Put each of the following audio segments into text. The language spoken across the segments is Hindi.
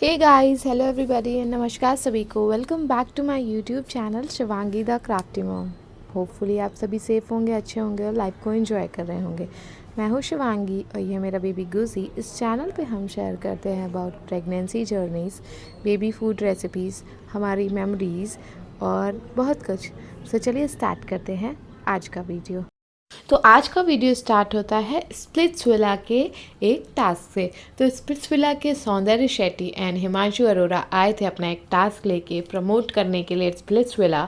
Hey guys, hello everybody and नमस्कार सभी को। Welcome back to my YouTube channel Shivangi the crafty mom. Hopefully आप सभी सेफ़ होंगे, अच्छे होंगे और लाइफ को एंजॉय कर रहे होंगे। मैं हूँ शिवांगी और ये मेरा बेबी गुजी। इस चैनल पे हम शेयर करते हैं about pregnancy journeys, baby food recipes, हमारी मेमोरीज़ और बहुत कुछ। तो चलिए स्टार्ट करते हैं आज का वीडियो। तो आज का वीडियो स्टार्ट होता है स्प्लिट्सविला के एक टास्क से। तो स्प्लिट्सविला के सौंदर्य शेट्टी एंड हिमांशु अरोरा आए थे अपना एक टास्क लेके प्रमोट करने के लिए स्प्लिट्सविला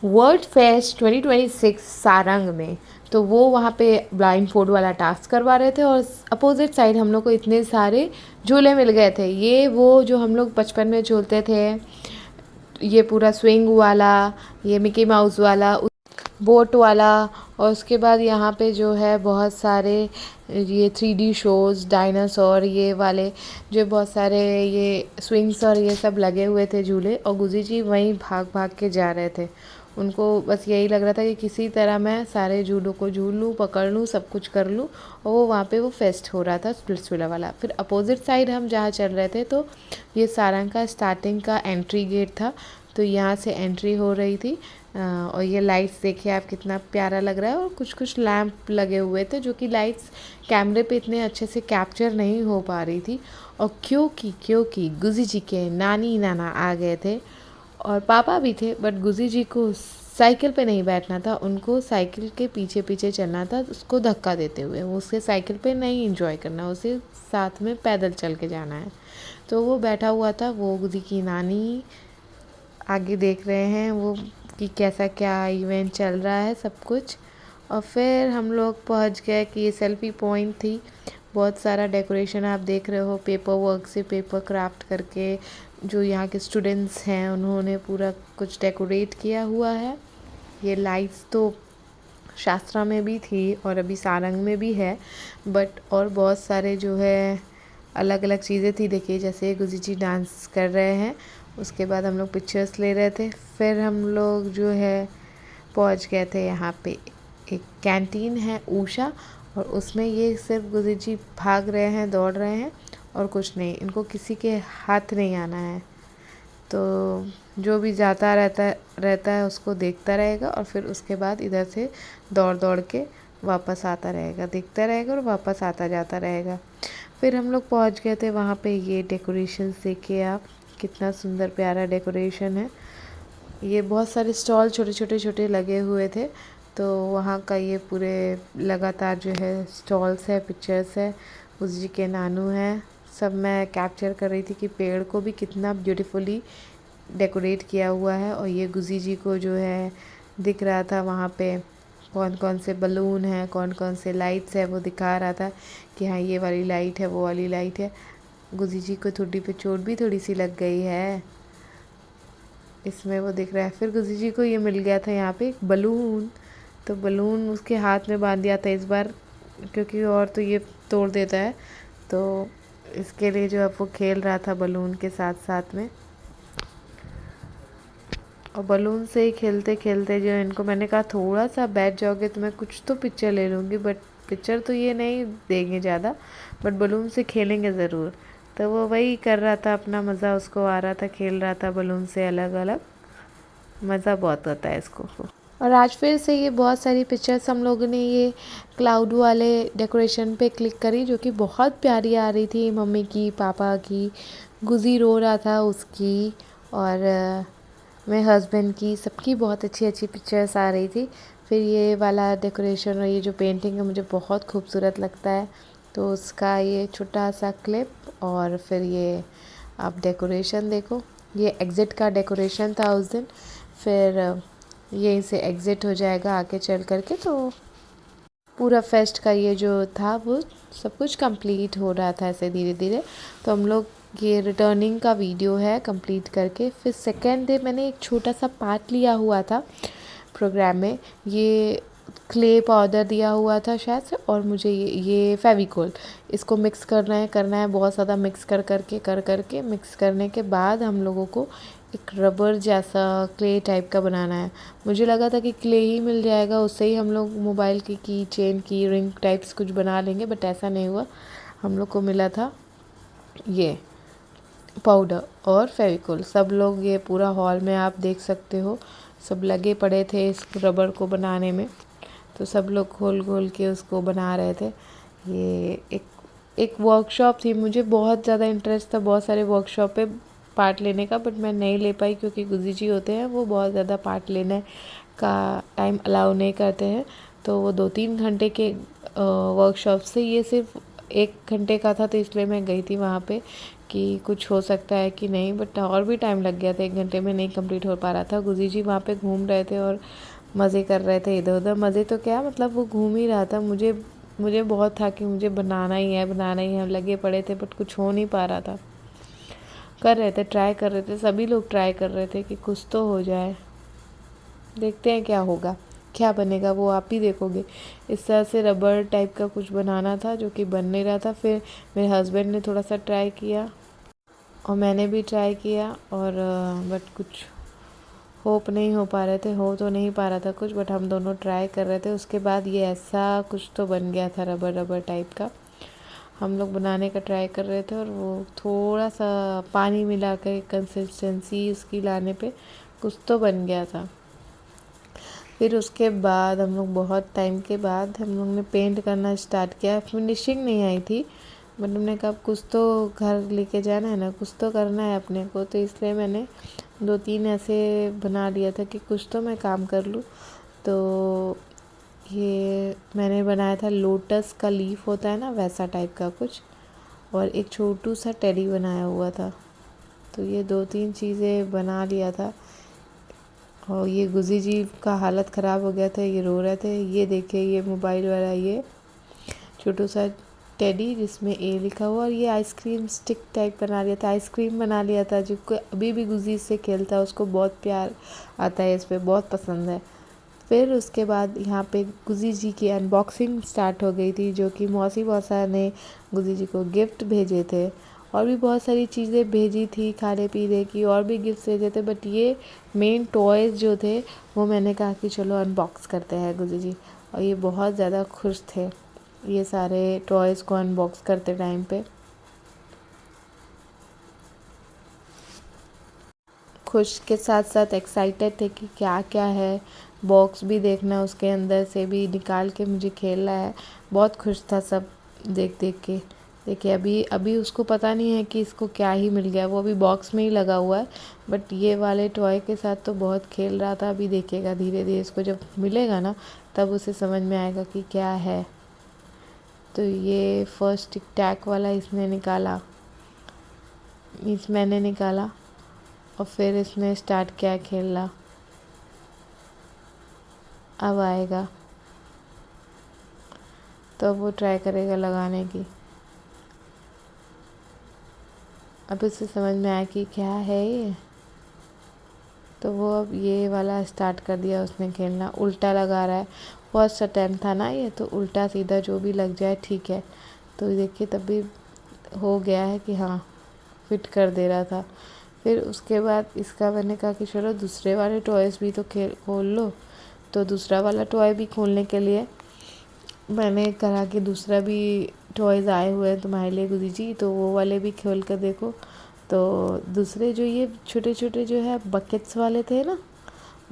वर्ल्ड फेस्ट 2026 सारंग में। तो वो वहाँ पे ब्लाइंड फोल्ड वाला टास्क करवा रहे थे और अपोजिट साइड हम लोग को इतने सारे झूले मिल गए थे। ये वो जो हम लोग बचपन में झूलते थे, ये पूरा स्विंग वाला, ये मिकी माउस वाला, बोट वाला, और उसके बाद यहाँ पे जो है बहुत सारे ये 3D शोज़, डायनासोर ये वाले, जो बहुत सारे ये स्विंग्स और ये सब लगे हुए थे झूले। और गुजी जी वहीं भाग भाग के जा रहे थे। उनको बस यही लग रहा था कि किसी तरह मैं सारे झूलों को झूल लूँ, पकड़ लूँ, सब कुछ कर लूँ। और वो वहाँ पे वो फेस्ट हो रहा था स्प्लिट्सविला वाला। फिर अपोजिट साइड हम जहाँ चल रहे थे, तो ये सारंग का स्टार्टिंग का एंट्री गेट था। तो यहाँ से एंट्री हो रही थी। और ये लाइट्स देखिए आप, कितना प्यारा लग रहा है। और कुछ कुछ लैंप लगे हुए थे जो कि लाइट्स कैमरे पे इतने अच्छे से कैप्चर नहीं हो पा रही थी। और क्योंकि गुजी जी के नानी नाना आ गए थे और पापा भी थे, बट गुजी जी को साइकिल पे नहीं बैठना था, उनको साइकिल के पीछे पीछे चलना था, उसको धक्का देते हुए। वो उसके साइकिल पे नहीं इंजॉय करना, उसे साथ में पैदल चल के जाना है। तो वो बैठा हुआ था, वो गुजी की नानी आगे देख रहे हैं वो कि कैसा क्या इवेंट चल रहा है सब कुछ। और फिर हम लोग पहुंच गए कि ये सेल्फी पॉइंट थी। बहुत सारा डेकोरेशन आप देख रहे हो, पेपर वर्क से पेपर क्राफ्ट करके जो यहाँ के स्टूडेंट्स हैं उन्होंने पूरा कुछ डेकोरेट किया हुआ है। ये लाइट्स तो शास्त्रा में भी थी और अभी सारंग में भी है, बट और बहुत सारे जो है अलग अलग चीज़ें थी। देखिए जैसे गुजी जी डांस कर रहे हैं, उसके बाद हम लोग पिक्चर्स ले रहे थे। फिर हम लोग जो है पहुंच गए थे यहाँ पे, एक कैंटीन है ऊषा, और उसमें ये सिर्फ गुजी जी भाग रहे हैं, दौड़ रहे हैं और कुछ नहीं, इनको किसी के हाथ नहीं आना है। तो जो भी जाता रहता है उसको देखता रहेगा और फिर उसके बाद इधर से दौड़ दौड़ के वापस आता रहेगा, देखता रहेगा और वापस आता जाता रहेगा। फिर हम लोग पहुंच गए थे वहाँ पे। ये डेकोरेशन देखिए आप, कितना सुंदर प्यारा डेकोरेशन है। ये बहुत सारे स्टॉल छोटे छोटे लगे हुए थे। तो वहाँ का ये पूरे लगातार जो है स्टॉल्स है, पिक्चर्स है, उस जी के नानू हैं, सब मैं कैप्चर कर रही थी कि पेड़ को भी कितना ब्यूटीफुली डेकोरेट किया हुआ है। और ये गुजी जी को जो है दिख रहा था वहाँ पे कौन कौन से बलून हैं, कौन कौन से लाइट्स है, वो दिखा रहा था कि हाँ ये वाली लाइट है, वो वाली लाइट है। गुजी जी को ठुड्डी पे चोट भी थोड़ी सी लग गई है, इसमें वो दिख रहा है। फिर गुजी जी को ये मिल गया था यहाँ पे एक बलून, तो बलून उसके हाथ में बांध दिया था इस बार, क्योंकि और तो ये तोड़ देता है। तो इसके लिए जो अब वो खेल रहा था बलून के साथ साथ में, और बलून से ही खेलते खेलते जो इनको मैंने कहा थोड़ा सा बैठ जाओगे तो मैं कुछ तो पिक्चर ले लूँगी, बट पिक्चर तो ये नहीं देंगे ज़्यादा, बट बलून से खेलेंगे ज़रूर। तो वो वही कर रहा था, अपना मज़ा उसको आ रहा था, खेल रहा था बलून से अलग अलग। मज़ा बहुत आता है इसको। और आज फिर से ये बहुत सारी पिक्चर्स हम लोगों ने ये क्लाउड वाले डेकोरेशन पे क्लिक करी, जो कि बहुत प्यारी आ रही थी। मम्मी की, पापा की, गुजी रो रहा था उसकी, और मेरे हस्बैंड की, सबकी बहुत अच्छी अच्छी पिक्चर्स आ रही थी। फिर ये वाला डेकोरेशन और ये जो पेंटिंग है मुझे बहुत खूबसूरत लगता है, तो उसका ये छोटा सा क्लिप। और फिर ये आप डेकोरेशन देखो, ये एग्ज़िट का डेकोरेशन था उस दिन। फिर यहीं से एग्ज़िट हो जाएगा आगे चल कर के। तो पूरा फेस्ट का ये जो था वो सब कुछ कंप्लीट हो रहा था ऐसे धीरे धीरे। तो हम लोग ये रिटर्निंग का वीडियो है कंप्लीट करके। फिर सेकेंड डे मैंने एक छोटा सा पार्ट लिया हुआ था प्रोग्राम में। ये क्ले पाउडर दिया हुआ था शायद से, और मुझे ये फेविकोल, इसको मिक्स करना है बहुत ज़्यादा। मिक्स कर करके मिक्स करने के बाद हम लोगों को एक रबर जैसा क्ले टाइप का बनाना है। मुझे लगा था कि क्ले ही मिल जाएगा, उससे ही हम लोग मोबाइल की चेन की रिंग टाइप्स कुछ बना लेंगे, बट ऐसा नहीं हुआ। हम लोग को मिला था ये पाउडर और फेविकोल, सब लोग ये पूरा हॉल में आप देख सकते हो सब लगे पड़े थे इस रबड़ को बनाने में। तो सब लोग खोल खोल के उसको बना रहे थे। ये एक वर्कशॉप थी, मुझे बहुत ज़्यादा इंटरेस्ट था बहुत सारे वर्कशॉप पे पार्ट लेने का, बट मैं नहीं ले पाई क्योंकि गुजी जी होते हैं वो बहुत ज़्यादा पार्ट लेने का टाइम अलाउ नहीं करते हैं। तो वो 2-3 घंटे के वर्कशॉप से ये सिर्फ 1 घंटे का था, तो इसलिए मैं गई थी वहाँ पे कि कुछ हो सकता है कि नहीं, बट और भी टाइम लग गया था, 1 घंटे में नहीं कंप्लीट हो पा रहा था। गुजी जी वहाँ पे घूम रहे थे और मज़े कर रहे थे इधर उधर। मज़े तो क्या, मतलब वो घूम ही रहा था। मुझे बहुत था कि मुझे बनाना ही है बनाना ही है, हम लगे पड़े थे बट कुछ हो नहीं पा रहा था। कर रहे थे, ट्राई कर रहे थे, सभी लोग ट्राई कर रहे थे कि कुछ तो हो जाए। देखते हैं क्या होगा, क्या बनेगा वो आप ही देखोगे। इस तरह से रबर टाइप का कुछ बनाना था जो कि बन नहीं रहा था। फिर मेरे हस्बैंड ने थोड़ा सा ट्राई किया और मैंने भी ट्राई किया, और बट कुछ होप नहीं हो पा रहे थे, हो तो नहीं पा रहा था कुछ, बट हम दोनों ट्राई कर रहे थे। उसके बाद ये ऐसा कुछ तो बन गया था रबर रबर टाइप का। हम लोग बनाने का ट्राई कर रहे थे और वो थोड़ा सा पानी मिला कर कंसिस्टेंसी उसकी लाने पे कुछ तो बन गया था। फिर उसके बाद हम लोग बहुत टाइम के बाद हम लोग ने पेंट करना स्टार्ट किया। फिनिशिंग नहीं आई थी, बट हमने कहा कुछ तो घर लेके जाना है ना, कुछ तो करना है अपने को, तो इसलिए मैंने 2-3 ऐसे बना लिया था कि कुछ तो मैं काम कर लूँ। तो ये मैंने बनाया था लोटस का लीफ होता है ना वैसा टाइप का कुछ, और एक छोटू सा टेडी बनाया हुआ था। तो ये 2-3 चीज़ें बना लिया था। और ये गुजी जी का हालत ख़राब हो गया था, ये रो रहे थे। ये देखिए ये मोबाइल वाला ये छोटू सा टेडी जिसमें ए लिखा हुआ, और ये आइसक्रीम स्टिक टाइप बना लिया था, आइसक्रीम बना लिया था, जो अभी भी गुजी से खेलता है, उसको बहुत प्यार आता है इस पर, बहुत पसंद है। फिर उसके बाद यहाँ पे गुजी जी की अनबॉक्सिंग स्टार्ट हो गई थी, जो कि मौसी मौसा ने गुजी जी को गिफ्ट भेजे थे, और भी बहुत सारी चीज़ें भेजी थी खाने पीने की, और भी गिफ्ट भेजे थे, बट ये मेन टॉयज़ जो थे वो मैंने कहा कि चलो अनबॉक्स करते हैं गुजी जी। और ये बहुत ज़्यादा खुश थे ये सारे टॉयज़ को अनबॉक्स करते टाइम पे। खुश के साथ साथ एक्साइटेड थे कि क्या क्या है, बॉक्स भी देखना, उसके अंदर से भी निकाल के मुझे खेलना है। बहुत खुश था सब देख देख के। देखिए अभी अभी उसको पता नहीं है कि इसको क्या ही मिल गया, वो अभी बॉक्स में ही लगा हुआ है, बट ये वाले टॉय के साथ तो बहुत खेल रहा था। अभी देखिएगा धीरे धीरे इसको जब मिलेगा ना तब उसे समझ में आएगा कि क्या है। तो ये फर्स्ट टिक टैक वाला इसने निकाला, मैंने निकाला, और फिर इसने स्टार्ट किया खेलना। अब आएगा तो वो ट्राई करेगा लगाने की। अब इसे समझ में आया कि क्या है ये, तो वो अब ये वाला स्टार्ट कर दिया उसने खेलना। उल्टा लगा रहा है, फर्स्ट अटैम्प्ट था ना ये, तो उल्टा सीधा जो भी लग जाए ठीक है। तो देखिए तब भी हो गया है कि हाँ फिट कर दे रहा था। फिर उसके बाद इसका मैंने कहा कि चलो दूसरे वाले टॉयज़ भी तो खोल लो। तो दूसरा वाला टॉय भी खोलने के लिए मैंने कहा कि दूसरा भी टॉयज़ आए हुए हैं तुम्हारे लिए गुजी जी, तो वो वाले भी खोल कर देखो। तो दूसरे जो ये छोटे छोटे जो है बकेट्स वाले थे ना,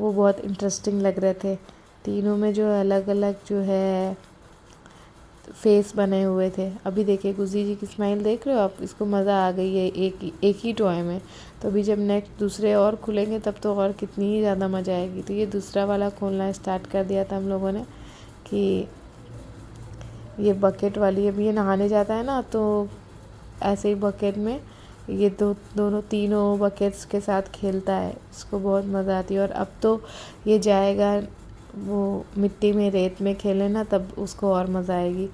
वो बहुत इंटरेस्टिंग लग रहे थे। तीनों में जो अलग अलग जो है फेस बने हुए थे। अभी देखिए गुजी जी की स्माइल देख रहे हो आप, इसको मज़ा आ गई है एक ही टॉय में। तो अभी जब नेक्स्ट दूसरे और खुलेंगे तब तो और कितनी ही ज़्यादा मज़ा आएगी। तो ये दूसरा वाला खोलना स्टार्ट कर दिया था हम लोगों ने कि ये बकेट वाली, अभी ये नहाने जाता है ना तो ऐसे ही बकेट में ये दोनों तीनों बकेट्स के साथ खेलता है, इसको बहुत मज़ा आती है। और अब तो ये जाएगा वो मिट्टी में रेत में खेले ना, तब उसको और मज़ा आएगी।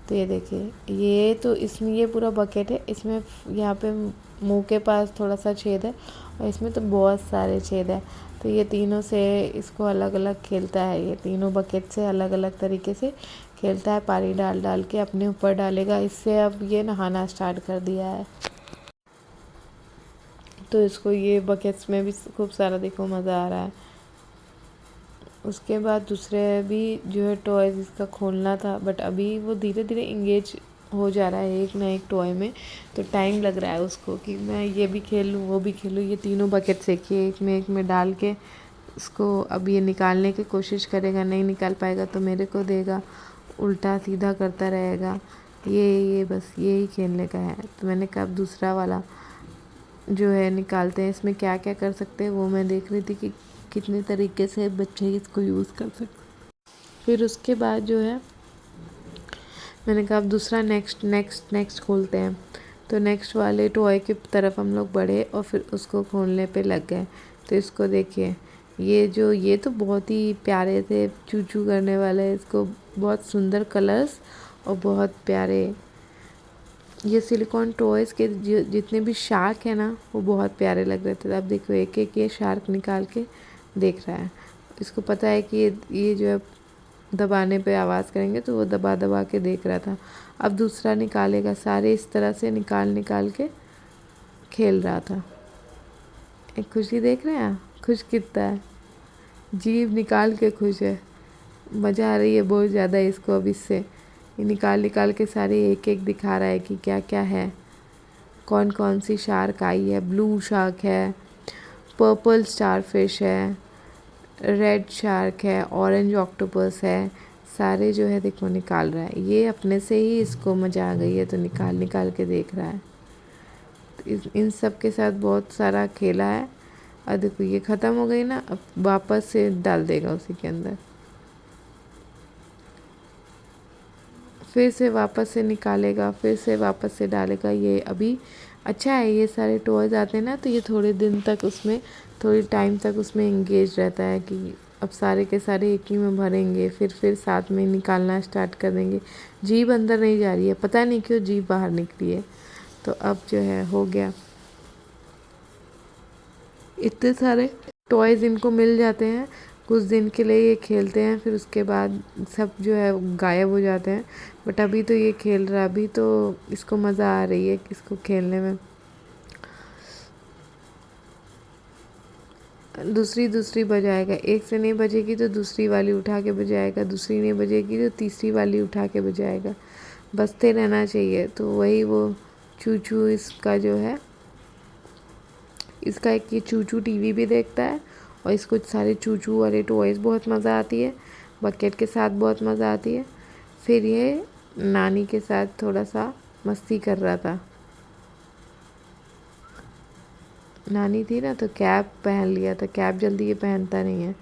तो ये देखिए ये तो इसमें ये पूरा बकेट है, इसमें यहाँ पे मुंह के पास थोड़ा सा छेद है और इसमें तो बहुत सारे छेद है। तो ये तीनों से इसको अलग अलग खेलता है, ये तीनों बकेट से अलग अलग तरीके से खेलता है, पानी डाल डाल के अपने ऊपर डालेगा। इससे अब ये नहाना स्टार्ट कर दिया है, तो इसको ये बकेट्स में भी खूब सारा देखो मज़ा आ रहा है। उसके बाद दूसरे भी जो है टॉयज़ इसका खोलना था, बट अभी वो धीरे धीरे इंगेज हो जा रहा है एक ना एक टॉय में, तो टाइम लग रहा है उसको कि मैं ये भी खेल लूँ वो भी खेलूँ। ये तीनों बकेट से एक में डाल के उसको अब ये निकालने की कोशिश करेगा, नहीं निकाल पाएगा तो मेरे को देगा, उल्टा सीधा करता रहेगा। ये बस यही खेलने का है। तो मैंने कहा अब दूसरा वाला जो है निकालते हैं, इसमें क्या क्या कर सकते हैं वो मैं देख रही थी कि कितने तरीके से बच्चे इसको यूज़ कर सकते। फिर उसके बाद जो है मैंने कहा अब दूसरा नेक्स्ट खोलते हैं। तो नेक्स्ट वाले टॉय की तरफ हम लोग बढ़े और फिर उसको खोलने पे लग गए। तो इसको देखिए, ये तो बहुत ही प्यारे थे, चू चू करने वाले, इसको बहुत सुंदर कलर्स और बहुत प्यारे। ये सिलिकॉन टॉयज़ के जितने भी शार्क है ना वो बहुत प्यारे लग रहे थे। अब देखो एक एक ये शार्क निकाल के देख रहा है। इसको पता है कि ये जो है दबाने पे आवाज़ करेंगे तो वो दबा दबा के देख रहा था। अब दूसरा निकालेगा, सारे इस तरह से निकाल के खेल रहा था। एक खुशी देख रहे हैं, खुश कितना है, जीभ निकाल के खुश है, मज़ा आ रही है बहुत ज़्यादा इसको। अब इससे ये निकाल के सारे एक एक दिखा रहा है कि क्या क्या है, कौन कौन सी शार्क आई है। ब्लू शार्क है, पर्पल स्टारफिश है, रेड शार्क है, ऑरेंज ऑक्टोपस है, सारे जो है देखो निकाल रहा है। ये अपने से ही इसको मज़ा आ गई है तो निकाल के देख रहा है। तो इन सब के साथ बहुत सारा खेला है। और देखो ये ख़त्म हो गई ना, अब वापस से डाल देगा उसी के अंदर, फिर से वापस से निकालेगा, फिर से वापस से डालेगा। ये अभी अच्छा है, ये सारे टॉयज़ आते हैं ना तो ये थोड़ी टाइम तक उसमें इंगेज रहता है कि अब सारे के सारे एक ही में भरेंगे, फिर साथ में निकालना स्टार्ट कर देंगे। जीभ अंदर नहीं जा रही है, पता नहीं क्यों जीभ बाहर निकली है। तो अब जो है हो गया, इतने सारे टॉयज़ इनको मिल जाते हैं, कुछ दिन के लिए ये खेलते हैं, फिर उसके बाद सब जो है गायब हो जाते हैं। बट अभी तो ये खेल रहा है, अभी तो इसको मज़ा आ रही है इसको खेलने में। दूसरी बजाएगा, एक से नहीं बजेगी तो दूसरी वाली उठा के बजाएगा, दूसरी नहीं बजेगी तो तीसरी वाली उठा के बजाएगा। बजते रहना चाहिए। तो वही वो चूचू इसका जो है, इसका एक ये चूचू टीवी भी देखता है और इसको सारे चूचू वाले टॉयज़ बहुत मज़ा आती है, बकेट के साथ बहुत मज़ा आती है। फिर ये नानी के साथ थोड़ा सा मस्ती कर रहा था। नानी थी ना तो कैप पहन लिया था, कैप जल्दी ये पहनता नहीं है।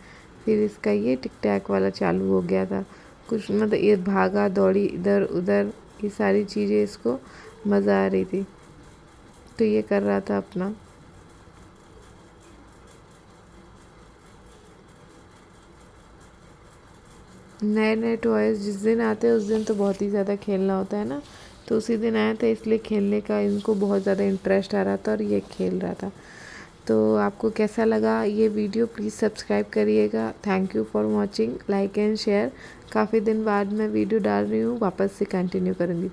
फिर इसका ये टिक टैक वाला चालू हो गया था, कुछ मतलब ये भागा दौड़ी इधर उधर, ये सारी चीज़ें इसको मज़ा आ रही थी तो ये कर रहा था अपना। नए नए टॉयज़ जिस दिन आते हैं उस दिन तो बहुत ही ज़्यादा खेलना होता है ना, तो उसी दिन आया था इसलिए खेलने का इनको बहुत ज़्यादा इंटरेस्ट आ रहा था और ये खेल रहा था। तो आपको कैसा लगा ये वीडियो, प्लीज़ सब्सक्राइब करिएगा। Thank you for watching, like and share. काफ़ी दिन बाद मैं वीडियो डाल रही हूँ, वापस से कंटिन्यू करूँगी।